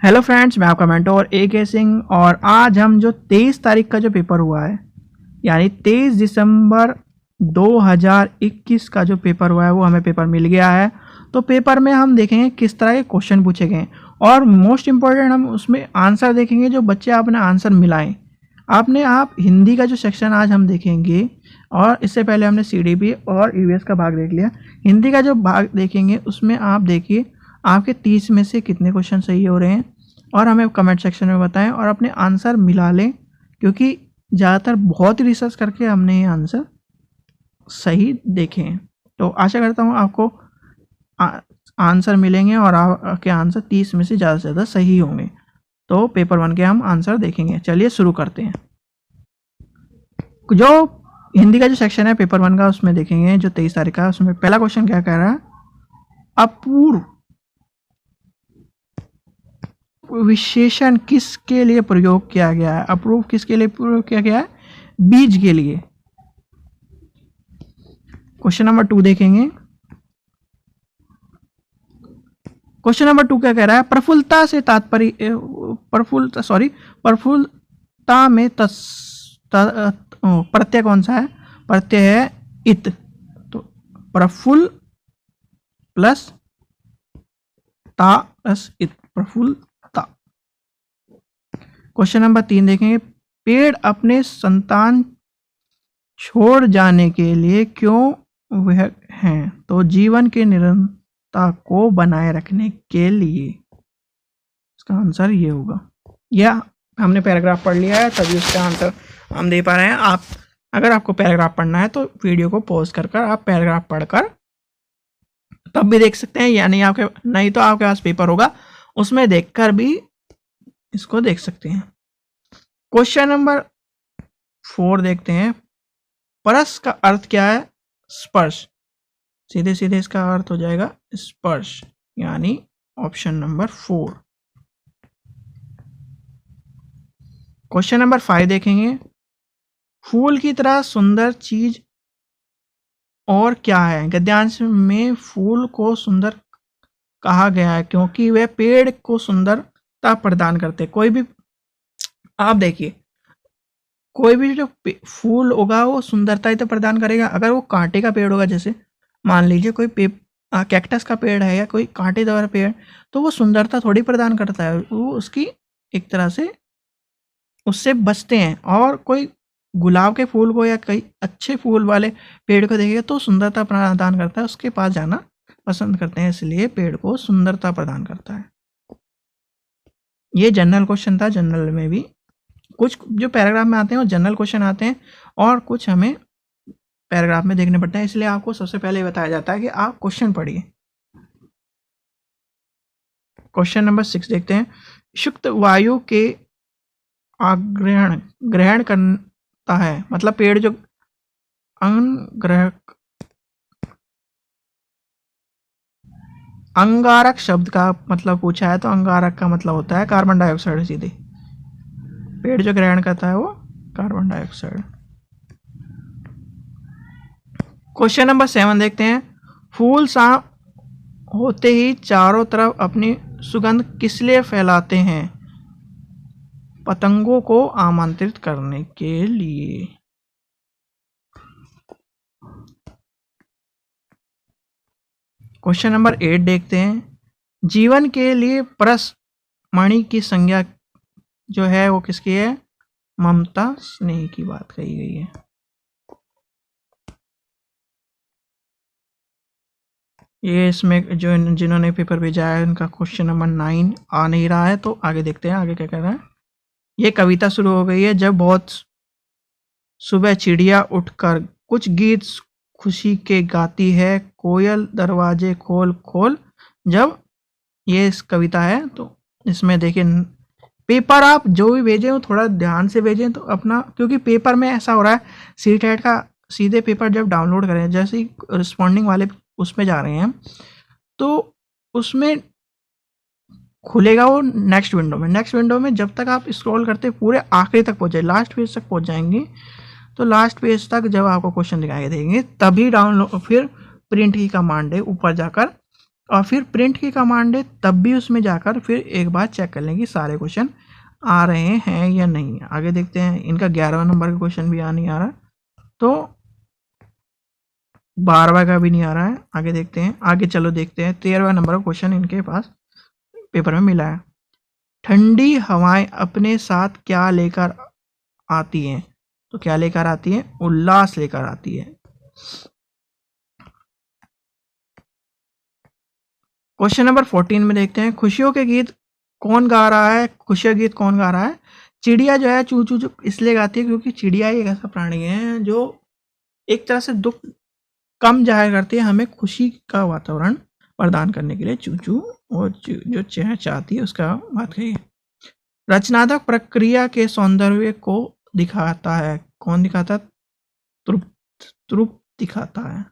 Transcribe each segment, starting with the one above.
Hello friends, मैं आपका mentor AK Singh. और आज हम जो 23 तारीख का जो पेपर हुआ है, यानी 23 दिसंबर 2021 का जो पेपर हुआ है वो हमें पेपर मिल गया है। तो पेपर में हम देखेंगे किस तरह के क्वेश्चन पूछे गए और मोस्ट इम्पॉर्टेंट हम उसमें आंसर देखेंगे जो बच्चे आपने आंसर मिलाएं। आप हिंदी का जो सेक्शन आज हम देखेंगे, और इससे पहले हमने CDP और EVS का भाग देख लिया। हिंदी का जो भाग देखेंगे उसमें आप देखिए आपके 30 में से कितने क्वेश्चन सही हो रहे हैं और हमें कमेंट सेक्शन में बताएं और अपने आंसर मिला लें, क्योंकि ज़्यादातर बहुत ही रिसर्च करके हमने ये आंसर सही देखे हैं। तो आशा करता हूँ आपको आंसर मिलेंगे और आपके आंसर 30 में से ज़्यादा से ज़्यादा सही होंगे। तो पेपर 1 के हम आंसर देखेंगे। चलिए शुरू करते हैं। जो हिंदी का जो सेक्शन है पेपर 1 का, उसमें देखेंगे जो 23 तारीख का, उसमें पहला क्वेश्चन क्या कह रहा है, अपूर्व विशेषण किसके लिए प्रयोग किया गया है। अप्रूव किसके लिए प्रयोग किया गया है, बीज के लिए। क्वेश्चन नंबर 2 देखेंगे। क्वेश्चन नंबर 2 क्या कह रहा है, प्रफुल्लता से तात्पर्य प्रफुल्लता में प्रत्यय कौन सा है, प्रत्यय है इत। तो प्रफुल्ल प्लस ता प्लस इत, प्रफुल्लता। क्वेश्चन नंबर 3 देखेंगे, पेड़ अपने संतान छोड़ जाने के लिए क्यों वह हैं। तो जीवन की निरंतरता को बनाए रखने के लिए। इसका आंसर ये होगा। यह हमने पैराग्राफ पढ़ लिया है तभी उसका आंसर हम दे पा रहे हैं। अगर आपको पैराग्राफ पढ़ना है तो वीडियो को पॉज कर आप पैराग्राफ पढ़कर तब भी देख सकते हैं, या नहीं तो आपके पास पेपर होगा उसमें देखकर भी इसको देख सकते हैं। क्वेश्चन नंबर 4 देखते हैं। परस का अर्थ क्या है, स्पर्श। सीधे सीधे इसका अर्थ हो जाएगा स्पर्श, यानी ऑप्शन नंबर 4। क्वेश्चन नंबर 5 देखेंगे, फूल की तरह सुंदर चीज और क्या है। गद्यांश में फूल को सुंदर कहा गया है क्योंकि वे पेड़ को सुंदरता प्रदान करते। कोई भी आप देखिए, कोई भी जो फूल होगा वो सुंदरता ही तो प्रदान करेगा। अगर वो कांटे का पेड़ होगा, जैसे मान लीजिए कोई कैक्टस का पेड़ है या कोई कांटेदार पेड़, तो वो सुंदरता थोड़ी प्रदान करता है, वो उसकी एक तरह से उससे बचते हैं। और कोई गुलाब के फूल को या कई अच्छे फूल वाले पेड़ को देखेगा तो सुंदरता प्रदान करता है, उसके पास जाना पसंद करते हैं, इसलिए पेड़ को सुंदरता प्रदान करता है। ये जनरल क्वेश्चन था। जनरल में भी कुछ जो पैराग्राफ में आते हैं वो जनरल क्वेश्चन आते हैं और कुछ हमें पैराग्राफ में देखने पड़ते हैं, इसलिए आपको सबसे पहले बताया जाता है कि आप क्वेश्चन पढ़िए। क्वेश्चन नंबर 6 देखते हैं। शुष्क वायु के ग्रहण करता है, मतलब पेड़ जो अंगारक शब्द का मतलब पूछा है, तो अंगारक का मतलब होता है कार्बन डाइऑक्साइड। सीधे पेड़ जो ग्रहण करता है वो कार्बन डाइऑक्साइड। क्वेश्चन नंबर 7 देखते हैं। फूल शाम होते ही चारों तरफ अपनी सुगंध किस लिए फैलाते हैं। पतंगों को आमंत्रित करने के लिए। क्वेश्चन नंबर 8 देखते हैं। जीवन के लिए परस मणि की संज्ञा जो है वो किसकी है, ममता स्नेह की बात कही गई है। ये इसमें जो जिन्होंने पेपर भेजा है उनका क्वेश्चन नंबर 9 आ नहीं रहा है, तो आगे देखते हैं आगे क्या कह रहा है। ये कविता शुरू हो गई है। जब बहुत सुबह चिड़िया उठकर कुछ गीत खुशी के गाती है, कोयल दरवाजे खोल खोल। जब ये इस कविता है, तो इसमें देखिए पेपर आप जो भी भेजें वो थोड़ा ध्यान से भेजें, तो अपना, क्योंकि पेपर में ऐसा हो रहा है CTET का सीधे पेपर जब डाउनलोड करें, जैसे ही रिस्पॉन्डिंग वाले उसमें जा रहे हैं तो उसमें खुलेगा वो नेक्स्ट विंडो में जब तक आप स्क्रॉल करते पूरे आखिरी तक पहुंचे, लास्ट पेज तक पहुंच जाएंगे, तो लास्ट पेज तक जब आपको क्वेश्चन दिखाई देंगे तभी डाउनलोड, फिर प्रिंट की कमांड है ऊपर जाकर और फिर प्रिंट की कमांड है, तब भी उसमें जाकर फिर एक बार चेक कर लें कि सारे क्वेश्चन आ रहे हैं या नहीं। आगे देखते हैं, इनका 11वां नंबर का क्वेश्चन भी नहीं आ रहा, तो 12वां का भी नहीं आ रहा है। आगे देखते हैं, आगे चलो देखते हैं 13वां नंबर का क्वेश्चन इनके पास पेपर में मिला है। ठंडी हवाएं अपने साथ क्या लेकर आती हैं? तो क्या लेकर आती हैं? उल्लास लेकर आती है। क्वेश्चन नंबर 14 में देखते हैं, खुशियों के गीत कौन गा रहा है? खुशियों गीत कौन गा रहा है? चिड़िया जो है चू चू चू इसलिए गाती है क्योंकि चिड़िया एक ऐसा प्राणी है जो एक तरह से दुख कम जाहिर करती है, हमें खुशी का वातावरण प्रदान करने के लिए चू चू और जो चाहती है उसका बात कही। रचनात्मक प्रक्रिया के सौंदर्य को दिखाता है, कौन दिखाता? तृप्त दिखाता है,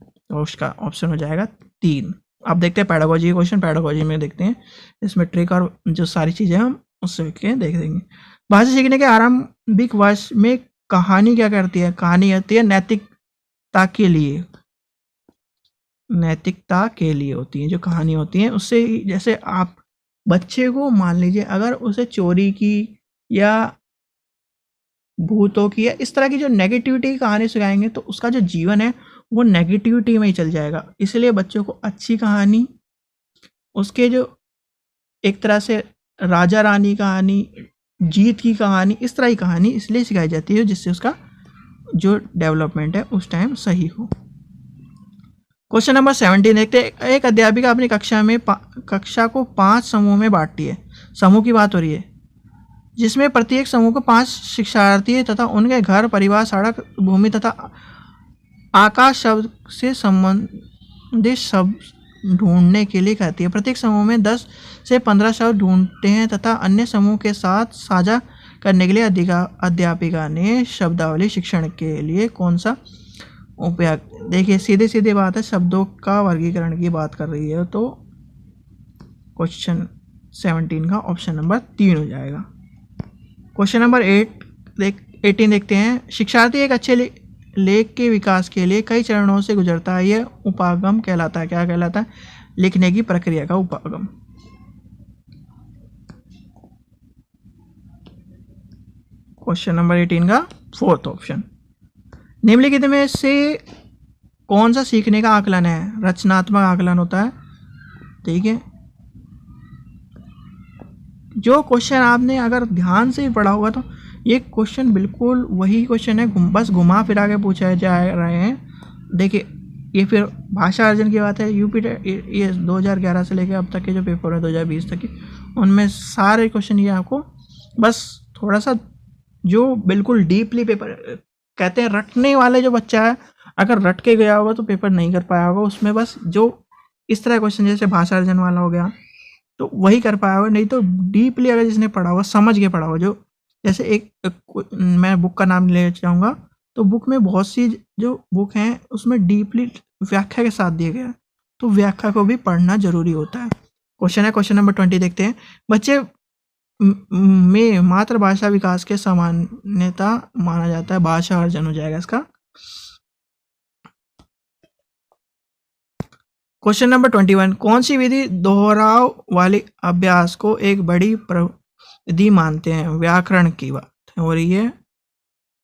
तो उसका ऑप्शन हो जाएगा 3। अब देखते हैं पैडागोजी क्वेश्चन। पैडागोजी में देखते हैं इसमें ट्रिक और जो सारी चीजें हम उससे के देख देंगे। भाषा सीखने के आरंभिक वर्ष में कहानी क्या करती है? कहानी होती है नैतिकता के लिए, नैतिकता के लिए होती है जो कहानी होती है। उससे जैसे आप बच्चे को मान लीजिए अगर उसे चोरी की या भूतों की या इस तरह की जो नेगेटिविटी की कहानी सिखाएंगे तो उसका जो जीवन है वो नेगेटिविटी में ही चल जाएगा। इसलिए बच्चों को अच्छी कहानी, उसके जो एक तरह से राजा रानी कहानी, जीत की कहानी, इस तरह की कहानी इसलिए सिखाई जाती है जिससे उसका जो डेवलपमेंट है उस टाइम सही हो। क्वेश्चन नंबर 17 देखते हैं, एक अध्यापिका अपनी कक्षा को 5 समूह में बांटती है। समूह की बात हो रही है जिसमें प्रत्येक समूह को 5 शिक्षार्थी तथा उनके घर, परिवार, सड़क, भूमि तथा आकाश शब्द से संबंधित शब्द ढूंढने के लिए कहती है। प्रत्येक समूह में 10 से 15 शब्द ढूंढते हैं तथा अन्य समूह के साथ साझा करने के लिए अध्यापिका ने शब्दावली शिक्षण के लिए कौन सा उपयोग? देखिए सीधे सीधे बात है, शब्दों का वर्गीकरण की बात कर रही है, तो क्वेश्चन 17 का ऑप्शन नंबर 3 हो जाएगा। क्वेश्चन नंबर 18 देखते हैं, शिक्षार्थी एक अच्छे लेख के विकास के लिए कई चरणों से गुजरता है, यह उपागम कहलाता है। क्या कहलाता है? लिखने की प्रक्रिया का उपागम। क्वेश्चन नंबर 18 का 4th ऑप्शन, निम्नलिखित में से कौन सा सीखने का आकलन है? रचनात्मक आकलन होता है। ठीक है, जो क्वेश्चन आपने अगर ध्यान से पढ़ा होगा तो ये क्वेश्चन बिल्कुल वही क्वेश्चन है, बस घुमा फिरा के पूछा जा रहे हैं। देखिए ये फिर भाषा अर्जन की बात है, यूपी ये 2011 से लेकर अब तक के जो पेपर है 2020 तक के, उनमें सारे क्वेश्चन ये आपको बस थोड़ा सा जो बिल्कुल डीपली पेपर कहते हैं रटने वाले जो बच्चा है अगर रट के गया होगा तो पेपर नहीं कर पाया होगा, उसमें बस जो इस तरह क्वेश्चन जैसे भाषा अर्जन वाला हो गया तो वही कर पाया होगा। नहीं तो डीपली अगर जिसने पढ़ा होगा, समझ के पढ़ा होगा, जो जैसे एक मैं बुक का नाम ले चाहूँगा तो बुक में बहुत सी जो बुक हैं उसमें डीपली व्याख्या के साथ दिया गया है, तो व्याख्या को भी पढ़ना जरूरी होता है। क्वेश्चन है क्वेश्चन नंबर 20 देखते हैं, बच्चे में मातृभाषा विकास के सामान्यता माना जाता है। भाषा अर्जन हो जाएगा इसका। क्वेश्चन नंबर 21, कौन सी विधि दोहराव वाले अभ्यास को एक बड़ी विधि मानते हैं? व्याकरण की बात हो रही है,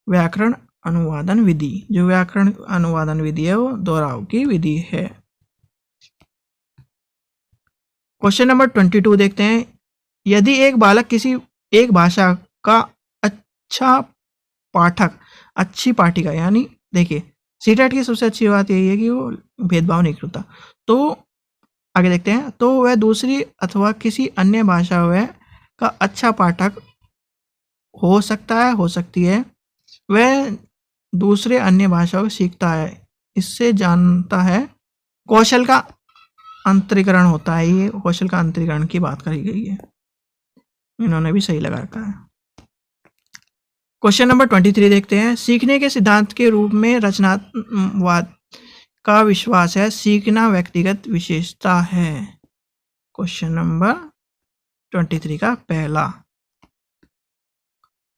व्याकरण अनुवादन विधि। जो व्याकरण अनुवादन विधि है वो दोहराव की विधि है। क्वेश्चन नंबर 22 देखते हैं, यदि एक बालक किसी एक भाषा का अच्छा पाठक, अच्छी पाठिका, यानी देखिए सीटेट की सबसे अच्छी बात यही है कि वो भेदभाव नहीं करता, तो आगे देखते हैं, तो वह दूसरी अथवा किसी अन्य भाषा वह का अच्छा पाठक हो सकता है, हो सकती है, वह दूसरे अन्य भाषाओं को सीखता है, इससे जानता है, कौशल का अंतरीकरण होता है। ये कौशल का अंतरीकरण की बात करी गई है, इन्होंने भी सही लगा रखा है। क्वेश्चन नंबर 23 देखते हैं, सीखने के सिद्धांत के रूप में रचनात्मकवाद का विश्वास है, सीखना व्यक्तिगत विशेषता है। क्वेश्चन नंबर 23 का पहला।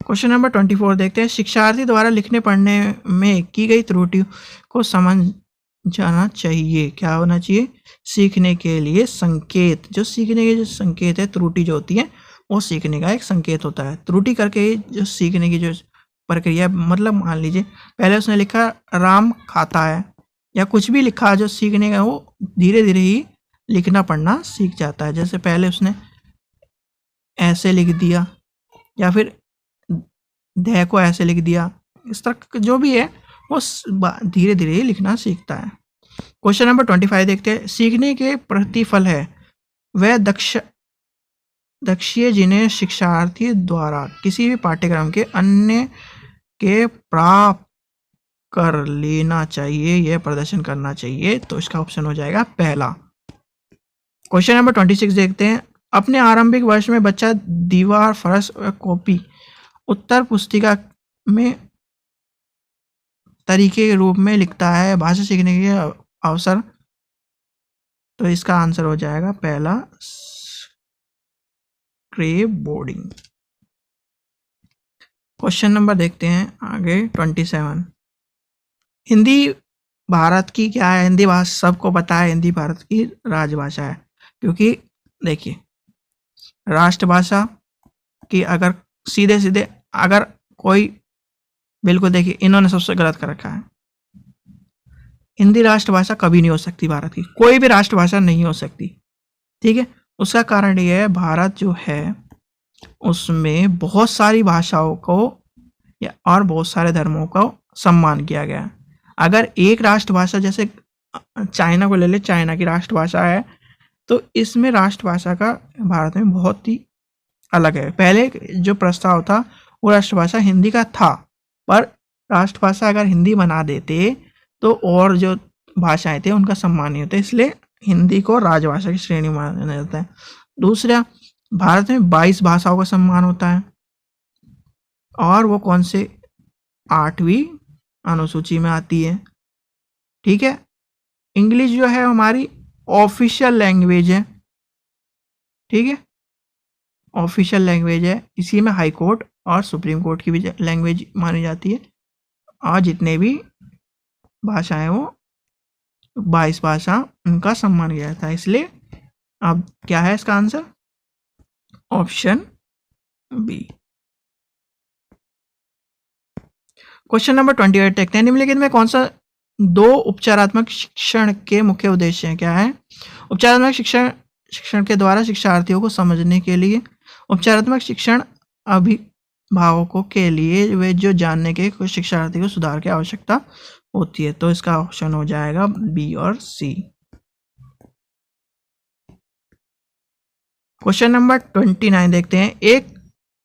क्वेश्चन नंबर 24 देखते हैं, शिक्षार्थी द्वारा लिखने पढ़ने में की गई त्रुटियों को जाना चाहिए। क्या होना चाहिए? सीखने के लिए संकेत। जो सीखने के जो संकेत है, त्रुटि जो होती है वो सीखने का एक संकेत होता है। त्रुटि करके जो सीखने की जो प्रक्रिया, मतलब मान लीजिए पहले उसने लिखा राम खाता है, या कुछ भी लिखा जो सीखने का, वो धीरे धीरे ही लिखना पढ़ना सीख जाता है। जैसे पहले उसने ऐसे लिख दिया, या फिर ध को ऐसे लिख दिया, इस तरह जो भी है वो धीरे धीरे ही लिखना सीखता है। क्वेश्चन नंबर 25 देखते हैं। सीखने के प्रतिफल है वह दक्षीय जिन्हें शिक्षार्थी द्वारा किसी भी पाठ्यक्रम के अन्य के प्राप्त कर लेना चाहिए, यह प्रदर्शन करना चाहिए। तो इसका ऑप्शन हो जाएगा पहला। क्वेश्चन नंबर 26 देखते हैं। अपने आरंभिक वर्ष में बच्चा दीवार, फर्श और कॉपी उत्तर पुस्तिका में तरीके के रूप में लिखता है भाषा सीखने के अवसर। तो इसका आंसर हो जाएगा पहला, स्क्रेप बोर्डिंग। क्वेश्चन नंबर देखते हैं आगे 27। हिंदी भारत की क्या है? हिंदी भाषा सबको पता है, हिंदी भारत की राजभाषा है। क्योंकि देखिए, राष्ट्रभाषा की अगर सीधे सीधे अगर कोई, बिल्कुल देखिए इन्होंने सबसे गलत कर रखा है। हिंदी राष्ट्रभाषा कभी नहीं हो सकती भारत की, कोई भी राष्ट्रभाषा नहीं हो सकती। ठीक है, उसका कारण ये है, भारत जो है उसमें बहुत सारी भाषाओं को और बहुत सारे धर्मों को सम्मान किया गया। अगर एक राष्ट्रभाषा, जैसे चाइना को ले ले, चाइना की राष्ट्रभाषा है, तो इसमें राष्ट्रभाषा का भारत में बहुत ही अलग है। पहले जो प्रस्ताव था वो राष्ट्रभाषा हिंदी का था, पर राष्ट्रभाषा अगर हिंदी बना देते तो और जो भाषाएं थे उनका सम्मान नहीं होता, इसलिए हिंदी को राजभाषा की श्रेणी में माना जाता है। दूसरा, भारत में 22 भाषाओं का सम्मान होता है, और वो कौन से? 8वीं अनुसूची में आती है। ठीक है, इंग्लिश जो है हमारी ऑफिशियल लैंग्वेज है। ठीक है, ऑफिशियल लैंग्वेज है, इसी में हाई कोर्ट और सुप्रीम कोर्ट की भी लैंग्वेज मानी जाती है। और जितने भी भाषाएं वो 22 भाषा उनका सम्मान किया जाता है। इसलिए अब क्या है इसका answer? Option B. Question number 28 देखते हैं। निम्नलिखित में कौन सा 2 उपचारात्मक शिक्षण के मुख्य उद्देश्य हैं? क्या है? उपचारात्मक शिक्षण के द्वारा शिक्षार्थियों को समझने के लिए, उपचारात्मक शिक्षण अभिभावकों के लिए वे जो जानने के कुछ शिक्षार्थी को सुधार की आवश्यकता होती है। तो इसका ऑप्शन हो जाएगा बी और सी। क्वेश्चन नंबर 29 देखते हैं। एक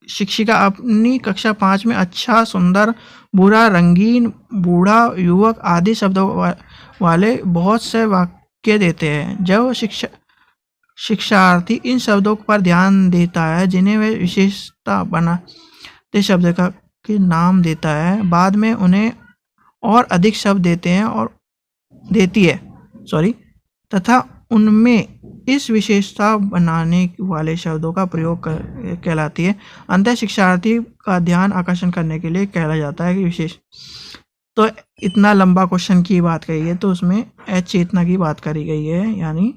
शिक्षिका अपनी कक्षा 5 में अच्छा, सुंदर, बुरा, रंगीन, बूढ़ा, युवक आदि शब्दों वाले बहुत से वाक्य देते हैं। जब शिक्षार्थी इन शब्दों पर ध्यान देता है जिन्हें वे विशेषता बनाते शब्द के नाम देता है, बाद में उन्हें और अधिक शब्द देती है तथा उनमें इस विशेषता बनाने वाले शब्दों का प्रयोग कहलाती है। अंततः शिक्षार्थी का ध्यान आकर्षण करने के लिए कहला जाता है कि विशेष। तो इतना लंबा क्वेश्चन की बात कही है, तो उसमें चेतना की बात करी गई है, यानी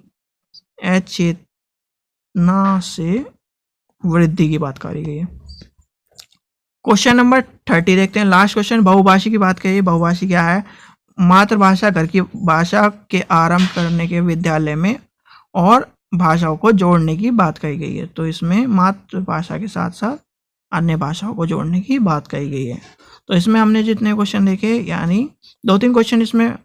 चेतना से वृद्धि की बात करी गई है। क्वेश्चन नंबर 30 देखते हैं, लास्ट क्वेश्चन। बहुभाषी की बात कही। बहुभाषी क्या है? मातृभाषा घर की भाषा के आरंभ करने के विद्यालय में और भाषाओं को जोड़ने की बात कही गई है। तो इसमें मातृभाषा के साथ साथ अन्य भाषाओं को जोड़ने की बात कही गई है। तो इसमें हमने जितने क्वेश्चन देखे, यानी 2-3 क्वेश्चन इसमें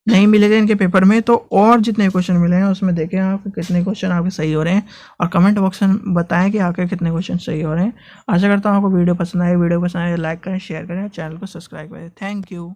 नहीं मिले थे इनके पेपर में, तो और जितने क्वेश्चन मिले हैं उसमें देखें आप कितने क्वेश्चन आपके सही हो रहे हैं, और कमेंट बॉक्स में बताएं कि आपके कितने क्वेश्चन सही हो रहे हैं। आशा करता हूँ आपको वीडियो पसंद आए। वीडियो पसंद आए लाइक करें, शेयर करें, चैनल को सब्सक्राइब करें। Thank you.